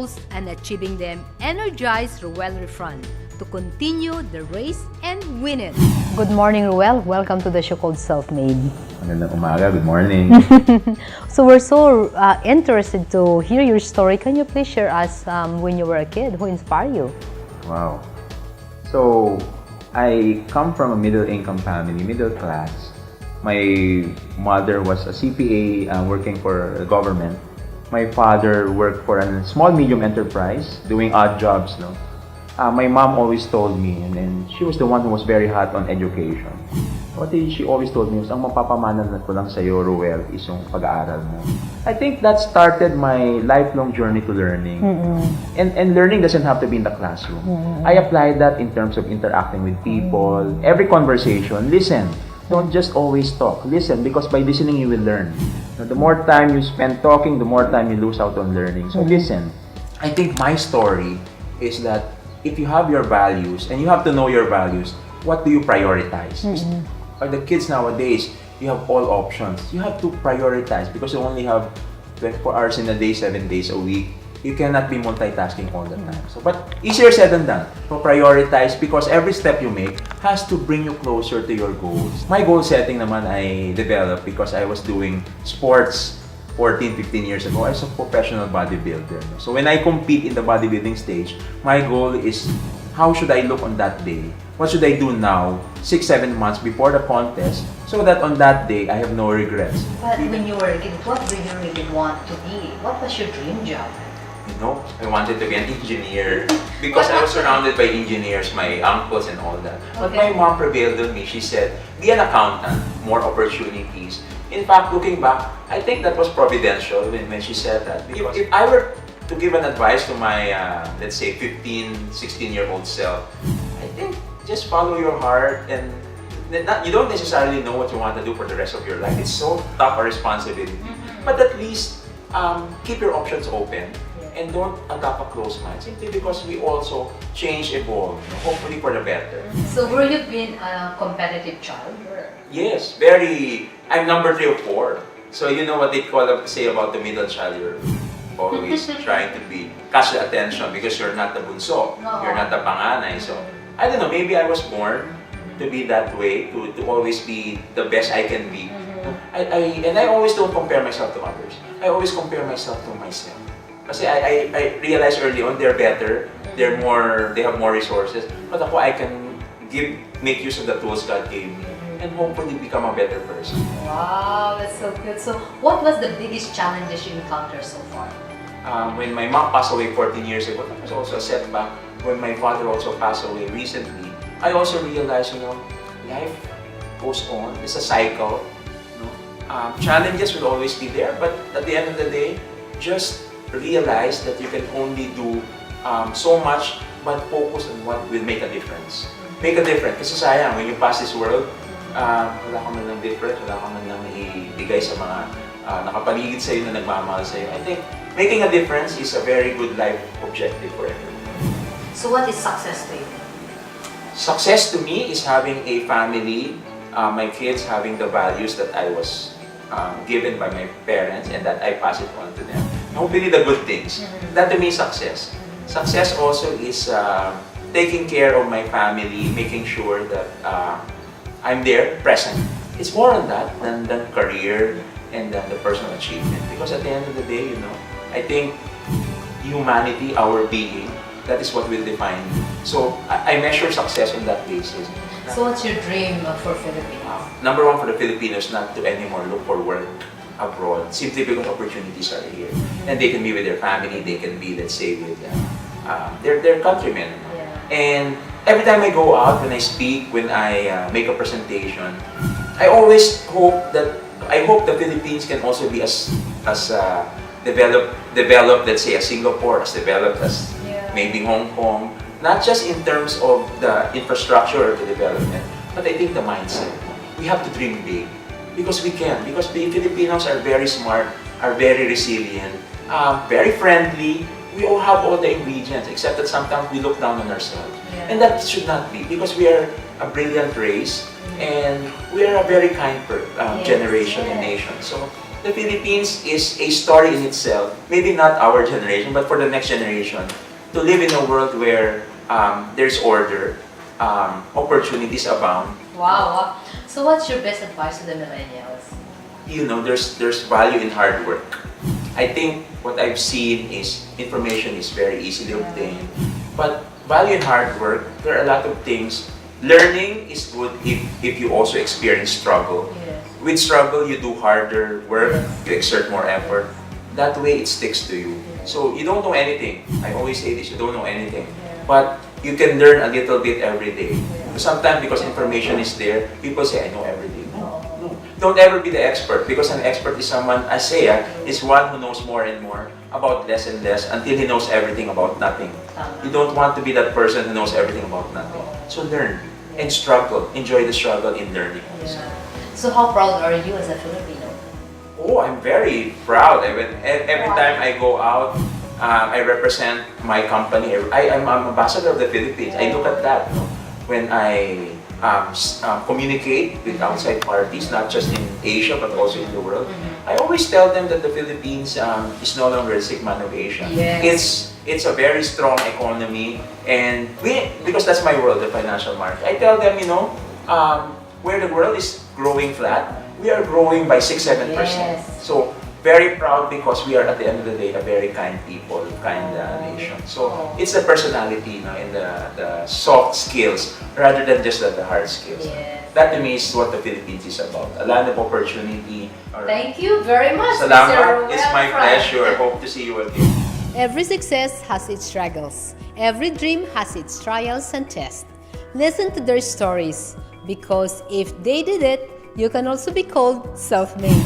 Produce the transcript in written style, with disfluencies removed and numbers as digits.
goals and achieving them, energize Roel Refran to continue the race and win it. Good morning, Roel. Welcome to the show called Self-Made. Magandang umaga. Good morning. So we're so interested to hear your story. Can you please share us when you were a kid? Who inspired you? Wow. So, I come from a middle-income family, middle class. My mother was a CPA working for the government. My father worked for a small medium enterprise doing odd jobs. No? My mom always told me, and then she was the one who was very hot on education. What she always told me was, ang mapapamana ko lang sa'yo, Roel, is yung pag-aaral mo. I think that started my lifelong journey to learning. And learning doesn't have to be in the classroom. I applied that in terms of interacting with people. Every conversation, listen. Don't just always talk. Listen, because by listening, you will learn. The more time you spend talking, the more time you lose out on learning. So listen. I think my story is that if you have your values, and you have to know your values, what do you prioritize? For the kids nowadays, you have all options. You have to prioritize because you only have 24 hours in a day, 7 days a week. You cannot be multitasking all the time. So, but easier said than done. So prioritize because every step you make has to bring you closer to your goals. My goal setting naman I developed because I was doing sports 14, 15 years ago. I was a professional bodybuilder. So when I compete in the bodybuilding stage, my goal is how should I look on that day? What should I do now, 6, 7 months before the contest, so that on that day, I have no regrets. But when you were a kid, what do you really want to be? What was your dream job? You know, I wanted to be an engineer because I was surrounded by engineers, my uncles and all that. But my mom prevailed on me. She said, be an accountant, more opportunities. In fact, looking back, I think that was providential when she said that. Because if I were to give an advice to my, let's say, 15, 16-year-old self, I think just follow your heart and you don't necessarily know what you want to do for the rest of your life. It's so tough a responsibility. But at least keep your options open and don't adopt a closed mind. Simply because we also change, evolve, hopefully for the better. So were you been a competitive child? Yes, very. I'm number 3 or 4. So you know what they say about the middle child. You're always trying to catch the attention because you're not the bunso. You're not the panganay. So I don't know, maybe I was born to be that way, to always be the best I can be. And I always don't compare myself to others. I always compare myself to myself. Kasi I realized early on they're better, they have more resources. But ako, I can make use of the tools God gave me and hopefully become a better person. Wow, that's so good. So what was the biggest challenges you encountered so far? When my mom passed away 14 years ago, that was also a setback. When my father also passed away recently, I also realized, life goes on. It's a cycle. Challenges will always be there, but at the end of the day, just realize that you can only do so much, but focus on what will make a difference. Make a difference. Kasi sayang, when you pass this world, wala ka man lang difference, wala ka man lang ibigay sa mga nakapaligid sa'yo na nagmamahal sa'yo. I think making a difference is a very good life objective for everyone. So what is success to you? Success to me is having a family, my kids having the values that I was given by my parents and that I pass it on to them. Hopefully the good things. That to me is success. Success also is taking care of my family, making sure that I'm there, present. It's more on that than career and than the personal achievement. Because at the end of the day, I think humanity, our being, that is what will define you. So I measure success on that basis. So what's your dream for Filipinos? Number 1 for the Filipinos, not to anymore look for work abroad, simply because opportunities are here. And they can be with their family, they can be, let's say, with their countrymen. And every time I go out, when I speak, when I make a presentation, I always hope the Philippines can also be as developed, let's say, as Singapore, as developed as maybe Hong Kong, not just in terms of the infrastructure or the development, but I think the mindset. We have to dream big because we can. Because the Filipinos are very smart, are very resilient, very friendly. We all have all the ingredients, except that sometimes we look down on ourselves. And that should not be, because we are a brilliant race and we are a very kind generation and nation. So the Philippines is a story in itself. Maybe not our generation, but for the next generation, to live in a world where there's order, opportunities abound. Wow. So what's your best advice to the millennials? You know, there's value in hard work. I think what I've seen is information is very easily obtained, but value in hard work, there are a lot of things. Learning is good if you also experience struggle. Yes. With struggle, you do harder work, you exert more effort. That way, it sticks to you. So you don't know anything. I always say this, you don't know anything. But you can learn a little bit every day. Sometimes because information is there, people say, I know everything. No. Don't ever be the expert, because an expert is someone, I say, is one who knows more and more about less and less until he knows everything about nothing. You don't want to be that person who knows everything about nothing. So learn and struggle. Enjoy the struggle in learning. So how proud are you as a Filipino? Oh, I'm very proud. Every time I go out, I represent my company. I'm an ambassador of the Philippines. I look at that, no? When I communicate with outside parties, not just in Asia but also in the world. I always tell them that the Philippines is no longer a sick man of Asia. Yes. It's a very strong economy, and because that's my world, the financial market. I tell them, where the world is growing flat, we are growing by 6-7%. Yes. So very proud, because we are at the end of the day a very kind people, kind nation. So it's the personality, and the soft skills rather than just the hard skills. Yes. That to me is what the Philippines is about. A land of opportunity. Thank you very much, Salamat. Mr. Roel It's my Refran. pleasure. Hope to see you again. Every success has its struggles. Every dream has its trials and tests. Listen to their stories, because if they did it, you can also be called self-made.